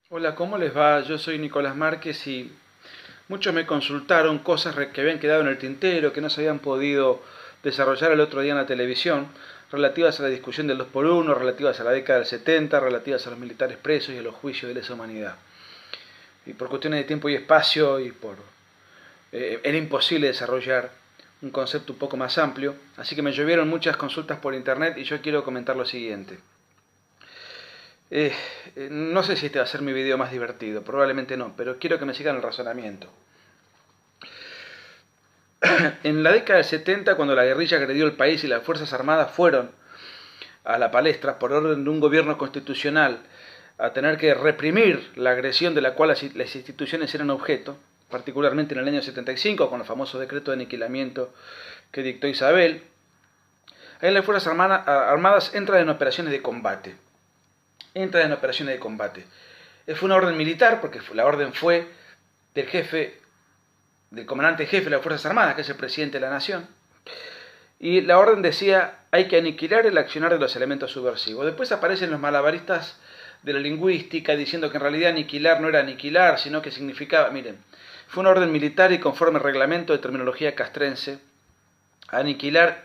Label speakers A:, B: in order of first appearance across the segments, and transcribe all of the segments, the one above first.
A: Hola, ¿cómo les va? Yo soy Nicolás Márquez y muchos me consultaron cosas que habían quedado en el tintero, que no se habían podido desarrollar el otro día en la televisión, relativas a la discusión del 2x1, relativas a la década del 70, relativas a los militares presos y a los juicios de lesa humanidad. Y por cuestiones de tiempo y espacio era imposible desarrollar un concepto un poco más amplio, así que me llovieron muchas consultas por internet y yo quiero comentar lo siguiente. No sé si este va a ser mi video más divertido, probablemente no, pero quiero que me sigan el razonamiento. En la década del 70, cuando la guerrilla agredió el país y las Fuerzas Armadas fueron a la palestra por orden de un gobierno constitucional a tener que reprimir la agresión de la cual las instituciones eran objeto, particularmente en el año 75, con el famoso decreto de aniquilamiento que dictó Isabel, ahí las Fuerzas Armadas entran en operaciones de combate. Fue una orden militar, porque la orden fue del jefe, del comandante jefe de las Fuerzas Armadas, que es el presidente de la nación, y la orden decía: hay que aniquilar el accionar de los elementos subversivos. Después aparecen los malabaristas de la lingüística diciendo que en realidad aniquilar no era aniquilar, sino que significaba, miren, fue una orden militar y conforme al reglamento de terminología castrense, aniquilar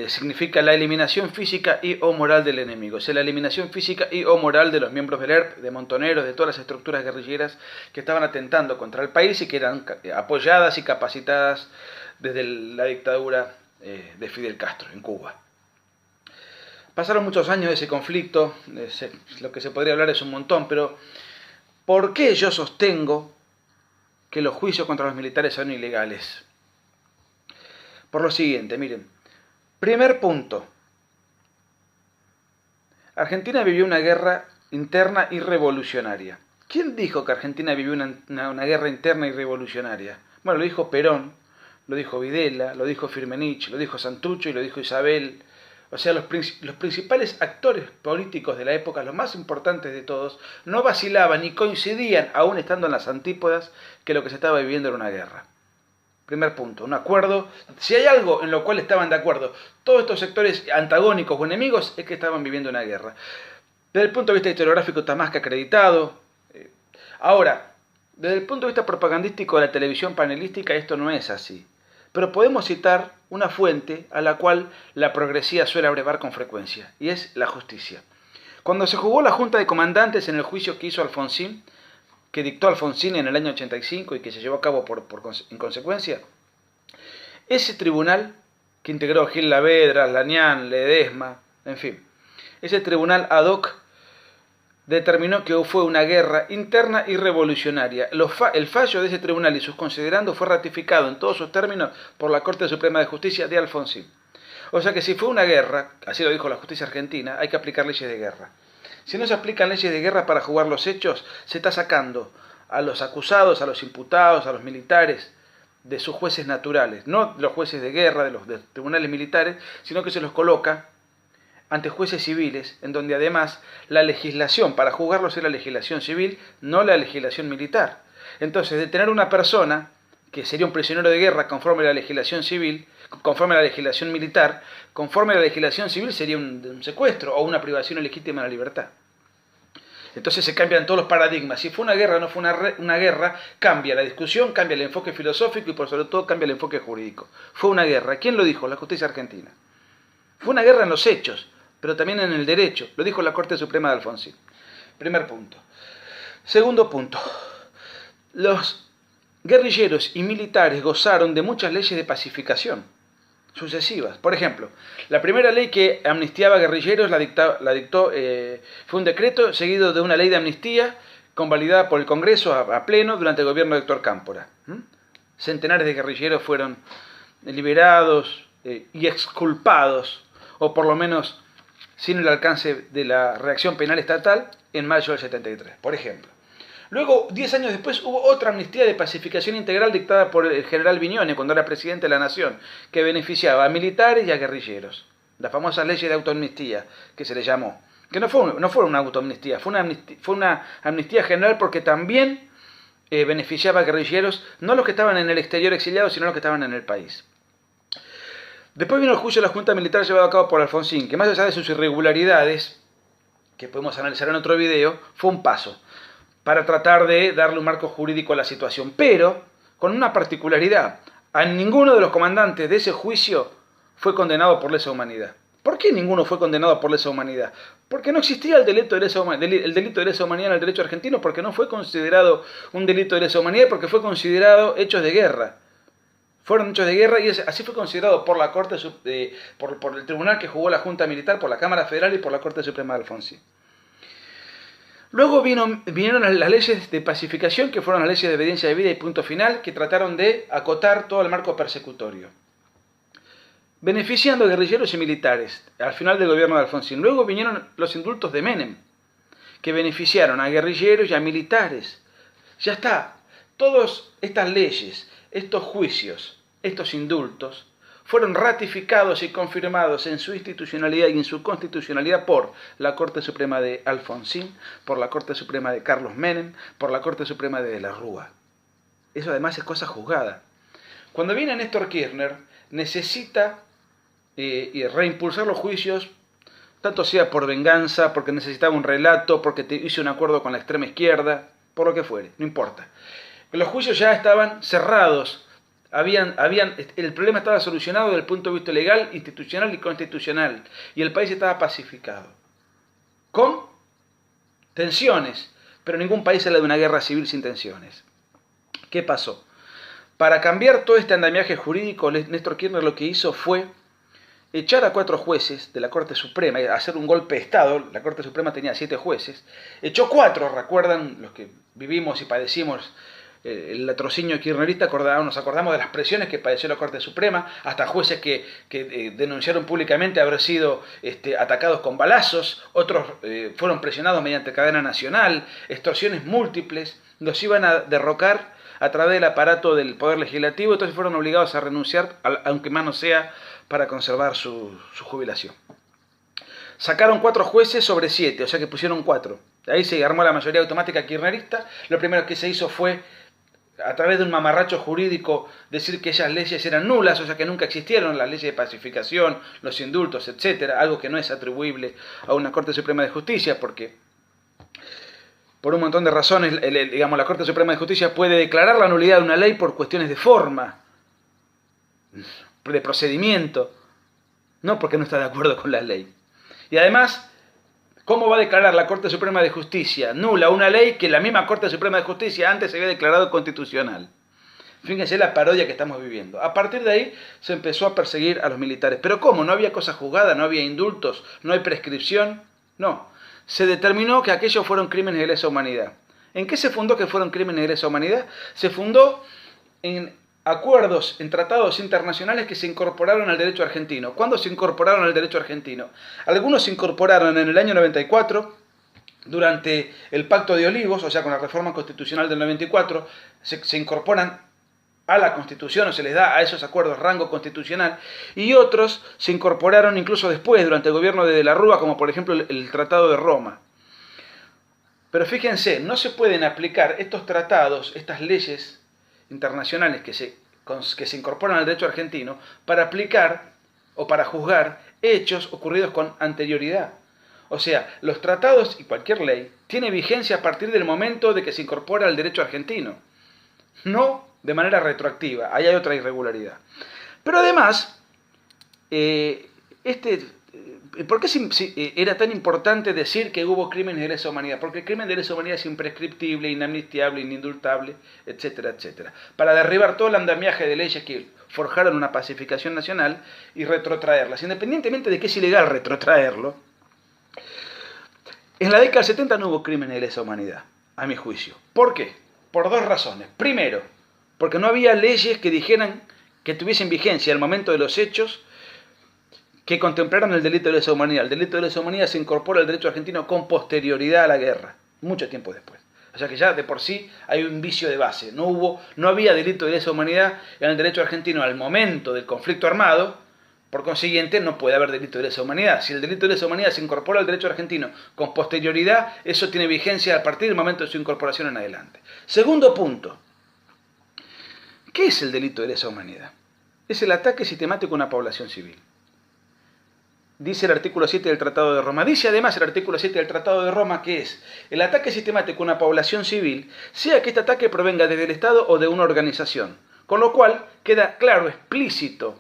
A: significa la eliminación física y o moral del enemigo, o sea, la eliminación física y o moral de los miembros del ERP, de montoneros, de todas las estructuras guerrilleras que estaban atentando contra el país y que eran apoyadas y capacitadas desde la dictadura de Fidel Castro en Cuba. Pasaron muchos años de ese conflicto, lo que se podría hablar es un montón, pero ¿por qué yo sostengo que los juicios contra los militares son ilegales? Por lo siguiente, miren. Primer punto. Argentina vivió una guerra interna y revolucionaria. ¿Quién dijo que Argentina vivió una guerra interna y revolucionaria? Bueno, lo dijo Perón, lo dijo Videla, lo dijo Firmenich, lo dijo Santucho y lo dijo Isabel. O sea, los principales actores políticos de la época, los más importantes de todos, no vacilaban ni coincidían, aún estando en las antípodas, que lo que se estaba viviendo era una guerra. Primer punto, un acuerdo. Si hay algo en lo cual estaban de acuerdo todos estos sectores antagónicos o enemigos, es que estaban viviendo una guerra. Desde el punto de vista historiográfico está más que acreditado. Ahora, desde el punto de vista propagandístico de la televisión panelística, esto no es así. Pero podemos citar una fuente a la cual la progresía suele abrevar con frecuencia, y es la justicia. Cuando se jugó la Junta de Comandantes en el juicio que hizo Alfonsín, que dictó Alfonsín en el año 85 y que se llevó a cabo en consecuencia, ese tribunal que integró Gil Lavedra, Lanián, Ledesma, en fin, ese tribunal ad hoc determinó que fue una guerra interna y revolucionaria. El fallo de ese tribunal y sus considerandos fue ratificado en todos sus términos por la Corte Suprema de Justicia de Alfonsín. O sea que si fue una guerra, así lo dijo la justicia argentina, hay que aplicar leyes de guerra. Si no se aplican leyes de guerra para jugar los hechos, se está sacando a los acusados, a los imputados, a los militares de sus jueces naturales, no los jueces de guerra, de los tribunales militares, sino que se los coloca ante jueces civiles, en donde además la legislación para juzgarlos es la legislación civil, no la legislación militar. Entonces, de tener una persona que sería un prisionero de guerra conforme a la legislación civil, conforme a la legislación militar, conforme a la legislación civil sería un secuestro o una privación ilegítima de la libertad. Entonces se cambian todos los paradigmas. Si fue una guerra o no fue una guerra, cambia la discusión, cambia el enfoque filosófico y por sobre todo cambia el enfoque jurídico. Fue una guerra. ¿Quién lo dijo? La justicia argentina. Fue una guerra en los hechos, pero también en el derecho. Lo dijo la Corte Suprema de Alfonsín. Primer punto. Segundo punto. Los guerrilleros y militares gozaron de muchas leyes de pacificación sucesivas. Por ejemplo, la primera ley que amnistiaba guerrilleros la dictó, fue un decreto seguido de una ley de amnistía convalidada por el Congreso a pleno durante el gobierno de Héctor Cámpora. Centenares de guerrilleros fueron liberados y exculpados, o por lo menos sin el alcance de la reacción penal estatal, en mayo del 73, por ejemplo. Luego, 10 años después, hubo otra amnistía de pacificación integral dictada por el general Viñone cuando era presidente de la Nación, que beneficiaba a militares y a guerrilleros. Las famosas leyes de autoamnistía, que se le llamó. Que no fue una autoamnistía, fue una amnistía general porque también beneficiaba a guerrilleros, no los que estaban en el exterior exiliados, sino los que estaban en el país. Después vino el juicio de la Junta Militar llevado a cabo por Alfonsín, que más allá de sus irregularidades, que podemos analizar en otro video, fue un paso para tratar de darle un marco jurídico a la situación, pero con una particularidad: a ninguno de los comandantes de ese juicio fue condenado por lesa humanidad. ¿Por qué ninguno fue condenado por lesa humanidad? Porque no existía el delito de lesa humanidad en el derecho argentino, porque no fue considerado un delito de lesa humanidad, porque fue considerado hechos de guerra. Fueron hechos de guerra y así fue considerado por la Corte, por el tribunal que jugó la Junta Militar, por la Cámara Federal y por la Corte Suprema de Alfonsín. Luego vinieron las leyes de pacificación, que fueron las leyes de obediencia de vida y punto final, que trataron de acotar todo el marco persecutorio, beneficiando a guerrilleros y militares al final del gobierno de Alfonsín. Luego vinieron los indultos de Menem, que beneficiaron a guerrilleros y a militares. Ya está. Todas estas leyes, estos juicios, estos indultos, fueron ratificados y confirmados en su institucionalidad y en su constitucionalidad por la Corte Suprema de Alfonsín, por la Corte Suprema de Carlos Menem, por la Corte Suprema de la Rúa. Eso además es cosa juzgada. Cuando viene Néstor Kirchner, necesita reimpulsar los juicios, tanto sea por venganza, porque necesitaba un relato, porque hizo un acuerdo con la extrema izquierda, por lo que fuere, no importa. Los juicios ya estaban cerrados. El problema estaba solucionado desde el punto de vista legal, institucional y constitucional, y el país estaba pacificado. Con tensiones, pero ningún país sale de una guerra civil sin tensiones. ¿Qué pasó? Para cambiar todo este andamiaje jurídico, Néstor Kirchner lo que hizo fue echar a 4 jueces de la Corte Suprema, hacer un golpe de Estado. La Corte Suprema tenía 7 jueces, echó 4, recuerdan los que vivimos y padecimos el latrocinio kirchnerista, nos acordamos de las presiones que padeció la Corte Suprema, hasta jueces que denunciaron públicamente haber sido atacados con balazos, otros fueron presionados mediante cadena nacional, extorsiones múltiples, los iban a derrocar a través del aparato del Poder Legislativo, entonces fueron obligados a renunciar, aunque más no sea, para conservar su jubilación. Sacaron 4 jueces sobre 7, o sea que pusieron 4. Ahí se armó la mayoría automática kirchnerista. Lo primero que se hizo fue, a través de un mamarracho jurídico, decir que esas leyes eran nulas, o sea que nunca existieron las leyes de pacificación, los indultos, etcétera, algo que no es atribuible a una Corte Suprema de Justicia, porque por un montón de razones, la Corte Suprema de Justicia puede declarar la nulidad de una ley por cuestiones de forma, de procedimiento, no porque no está de acuerdo con la ley. Y además, ¿cómo va a declarar la Corte Suprema de Justicia nula una ley que la misma Corte Suprema de Justicia antes se había declarado constitucional? Fíjense la parodia que estamos viviendo. A partir de ahí se empezó a perseguir a los militares. ¿Pero cómo? ¿No había cosa juzgada? ¿No había indultos? ¿No hay prescripción? No. Se determinó que aquellos fueron crímenes de lesa humanidad. ¿En qué se fundó que fueron crímenes de lesa humanidad? Se fundó en acuerdos, en tratados internacionales que se incorporaron al derecho argentino. ¿Cuándo se incorporaron al derecho argentino? Algunos se incorporaron en el año 94, durante el Pacto de Olivos, o sea, con la reforma constitucional del 94, se incorporan a la Constitución o se les da a esos acuerdos rango constitucional, y otros se incorporaron incluso después, durante el gobierno de la Rúa, como por ejemplo el Tratado de Roma. Pero fíjense, no se pueden aplicar estos tratados, estas leyes internacionales que se incorporan al derecho argentino para aplicar o para juzgar hechos ocurridos con anterioridad. O sea, los tratados y cualquier ley tiene vigencia a partir del momento de que se incorpora al derecho argentino, no de manera retroactiva. Ahí hay otra irregularidad. Pero además, ¿por qué era tan importante decir que hubo crímenes de lesa humanidad? Porque el crimen de lesa humanidad es imprescriptible, inamnistiable, inindultable, etcétera, etcétera. Para derribar todo el andamiaje de leyes que forjaron una pacificación nacional y retrotraerlas. Independientemente de que es ilegal retrotraerlo, en la década del 70 no hubo crímenes de lesa humanidad, a mi juicio. ¿Por qué? Por 2 razones. Primero, porque no había leyes que dijeran que tuviesen vigencia al momento de los hechos que contemplaron el delito de lesa humanidad. El delito de lesa humanidad se incorpora al derecho argentino con posterioridad a la guerra, mucho tiempo después. O sea que ya de por sí hay un vicio de base. No había delito de lesa humanidad en el derecho argentino al momento del conflicto armado. Por consiguiente, no puede haber delito de lesa humanidad. Si el delito de lesa humanidad se incorpora al derecho argentino con posterioridad, eso tiene vigencia a partir del momento de su incorporación en adelante. Segundo punto. ¿Qué es el delito de lesa humanidad? Es el ataque sistemático a una población civil. dice el artículo 7 del Tratado de Roma. Dice además el artículo 7 del Tratado de Roma que es el ataque sistemático a una población civil, sea que este ataque provenga desde el Estado o de una organización. Con lo cual queda claro, explícito,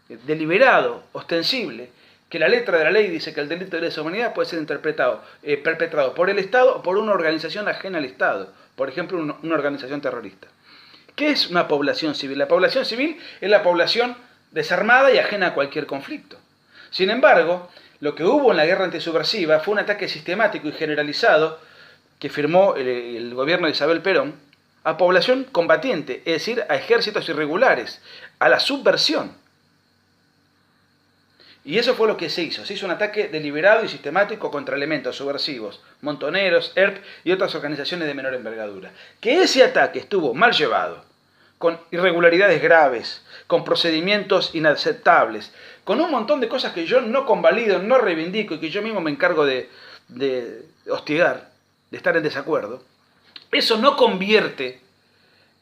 A: deliberado, ostensible, que la letra de la ley dice que el delito de lesa humanidad puede ser perpetrado por el Estado o por una organización ajena al Estado, por ejemplo, una organización terrorista. ¿Qué es una población civil? La población civil es la población desarmada y ajena a cualquier conflicto. Sin embargo, lo que hubo en la guerra antisubversiva fue un ataque sistemático y generalizado que firmó el gobierno de Isabel Perón a población combatiente, es decir, a ejércitos irregulares, a la subversión. Y eso fue lo que se hizo. Se hizo un ataque deliberado y sistemático contra elementos subversivos, montoneros, ERP y otras organizaciones de menor envergadura. Que ese ataque estuvo mal llevado, con irregularidades graves, con procedimientos inaceptables, con un montón de cosas que yo no convalido, no reivindico y que yo mismo me encargo de hostigar, de estar en desacuerdo. Eso no convierte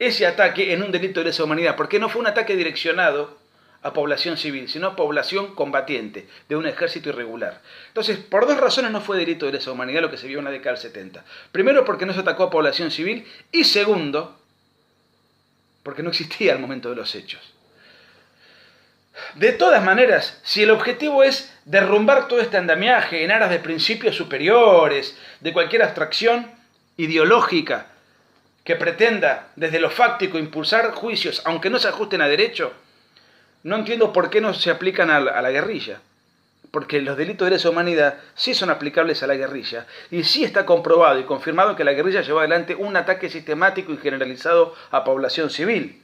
A: ese ataque en un delito de lesa humanidad, porque no fue un ataque direccionado a población civil, sino a población combatiente de un ejército irregular. Entonces, por dos razones no fue delito de lesa humanidad lo que se vio en la década del 70. Primero, porque no se atacó a población civil, y segundo, porque no existía al momento de los hechos. De todas maneras, si el objetivo es derrumbar todo este andamiaje en aras de principios superiores, de cualquier abstracción ideológica que pretenda desde lo fáctico impulsar juicios, aunque no se ajusten a derecho, no entiendo por qué no se aplican a la guerrilla. Porque los delitos de lesa humanidad sí son aplicables a la guerrilla. Y sí está comprobado y confirmado que la guerrilla llevó adelante un ataque sistemático y generalizado a población civil.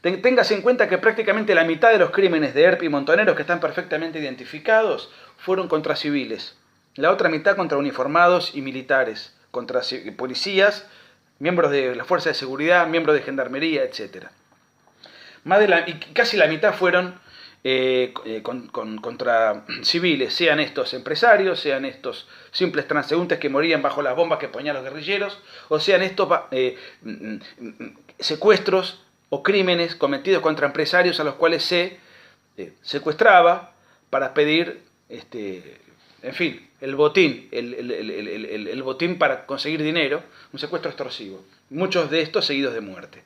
A: Téngase en cuenta que prácticamente la mitad de los crímenes de ERP y montoneros que están perfectamente identificados fueron contra civiles. La otra mitad contra uniformados y militares, contra policías, miembros de la fuerza de seguridad, miembros de gendarmería, etc. Y casi la mitad fueron contra civiles, sean estos empresarios, sean estos simples transeúntes que morían bajo las bombas que ponían los guerrilleros, o sean estos secuestros o crímenes cometidos contra empresarios a los cuales se secuestraba para pedir, en fin, el botín, el botín para conseguir dinero, un secuestro extorsivo. Muchos de estos seguidos de muerte.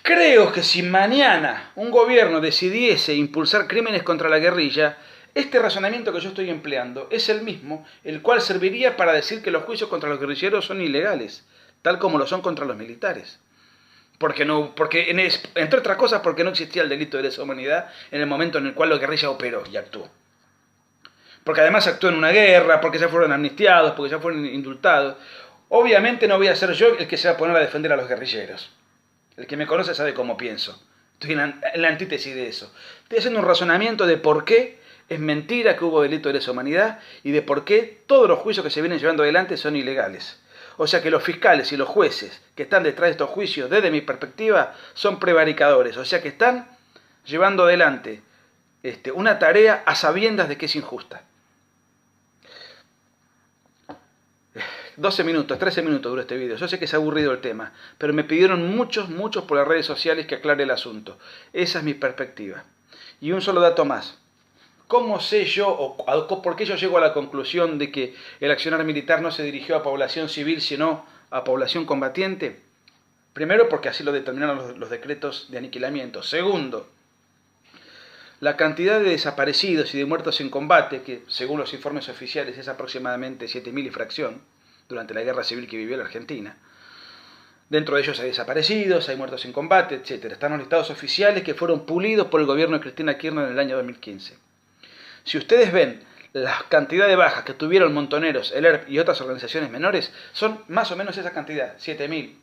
A: Creo que si mañana un gobierno decidiese impulsar crímenes contra la guerrilla, este razonamiento que yo estoy empleando es el mismo, el cual serviría para decir que los juicios contra los guerrilleros son ilegales, tal como lo son contra los militares. Entre otras cosas, porque no existía el delito de lesa humanidad en el momento en el cual la guerrilla operó y actuó. Porque además actuó en una guerra, porque ya fueron amnistiados, porque ya fueron indultados. Obviamente no voy a ser yo el que se va a poner a defender a los guerrilleros. El que me conoce sabe cómo pienso. Estoy en la antítesis de eso. Estoy haciendo un razonamiento de por qué es mentira que hubo delito de lesa humanidad y de por qué todos los juicios que se vienen llevando adelante son ilegales. O sea que los fiscales y los jueces que están detrás de estos juicios, desde mi perspectiva, son prevaricadores. O sea que están llevando adelante una tarea a sabiendas de que es injusta. 12 minutos, 13 minutos duró este video. Yo sé que es aburrido el tema, pero me pidieron muchos por las redes sociales que aclare el asunto. Esa es mi perspectiva. Y un solo dato más. ¿Cómo sé yo, o por qué yo llego a la conclusión de que el accionar militar no se dirigió a población civil, sino a población combatiente? Primero, porque así lo determinaron los decretos de aniquilamiento. Segundo, la cantidad de desaparecidos y de muertos en combate, que según los informes oficiales es aproximadamente 7.000 y fracción, durante la guerra civil que vivió la Argentina. Dentro de ellos hay desaparecidos, hay muertos en combate, etc. Están los listados oficiales que fueron pulidos por el gobierno de Cristina Kirchner en el año 2015. Si ustedes ven la cantidad de bajas que tuvieron montoneros, el ERP y otras organizaciones menores, son más o menos esa cantidad, 7.000,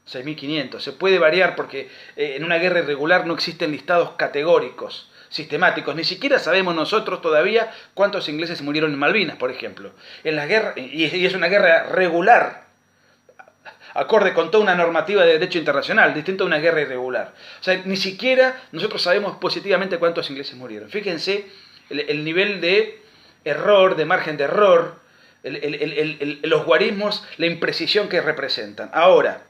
A: 6.500. Se puede variar porque en una guerra irregular no existen listados categóricos, sistemáticos. Ni siquiera sabemos nosotros todavía cuántos ingleses murieron en Malvinas, por ejemplo. En las guerras, y es una guerra regular, acorde con toda una normativa de derecho internacional, distinto a una guerra irregular. O sea, ni siquiera nosotros sabemos positivamente cuántos ingleses murieron. Fíjense el nivel de error, de margen de error, los guarismos, la imprecisión que representan. Ahora,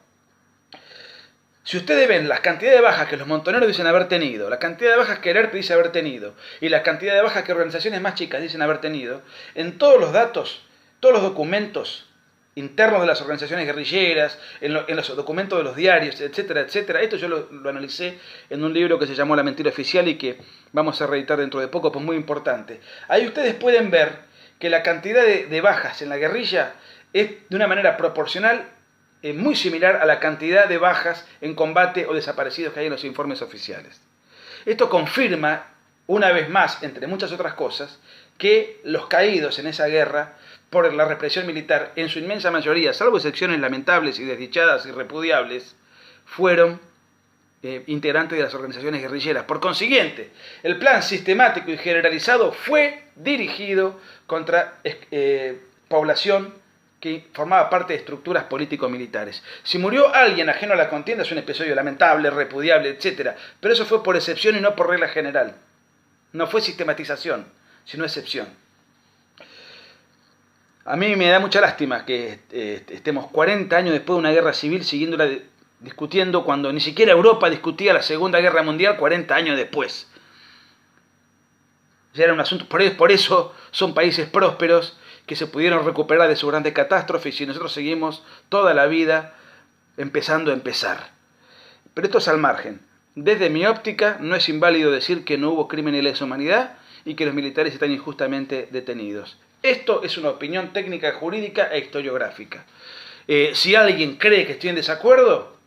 A: Si ustedes ven las cantidades de bajas que los montoneros dicen haber tenido, la cantidad de bajas que el ERP dice haber tenido, y la cantidad de bajas que organizaciones más chicas dicen haber tenido, en todos los datos, todos los documentos internos de las organizaciones guerrilleras, en los documentos de los diarios, etcétera, etcétera. Esto yo lo analicé en un libro que se llamó La mentira oficial y que vamos a reeditar dentro de poco, pues muy importante. Ahí ustedes pueden ver que la cantidad de bajas en la guerrilla es de una manera proporcional muy similar a la cantidad de bajas en combate o desaparecidos que hay en los informes oficiales. Esto confirma, una vez más, entre muchas otras cosas, que los caídos en esa guerra por la represión militar, en su inmensa mayoría, salvo excepciones lamentables y desdichadas y repudiables, fueron integrantes de las organizaciones guerrilleras. Por consiguiente, el plan sistemático y generalizado fue dirigido contra población que formaba parte de estructuras político-militares. Si murió alguien ajeno a la contienda es un episodio lamentable, repudiable, etc. Pero eso fue por excepción y no por regla general. No fue sistematización, sino excepción. A mí me da mucha lástima que estemos 40 años después de una guerra civil siguiéndola discutiendo cuando ni siquiera Europa discutía la Segunda Guerra Mundial 40 años después. Ya era un asunto, por eso son países prósperos que se pudieron recuperar de su grande catástrofe y nosotros seguimos toda la vida empezando a empezar. Pero esto es al margen. Desde mi óptica no es inválido decir que no hubo crimen y lesa humanidad y que los militares están injustamente detenidos. Esto es una opinión técnica, jurídica e historiográfica. Si alguien cree que estoy en desacuerdo,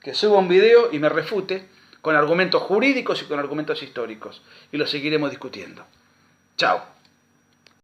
A: que suba un video y me refute con argumentos jurídicos y con argumentos históricos. Y lo seguiremos discutiendo. Chao.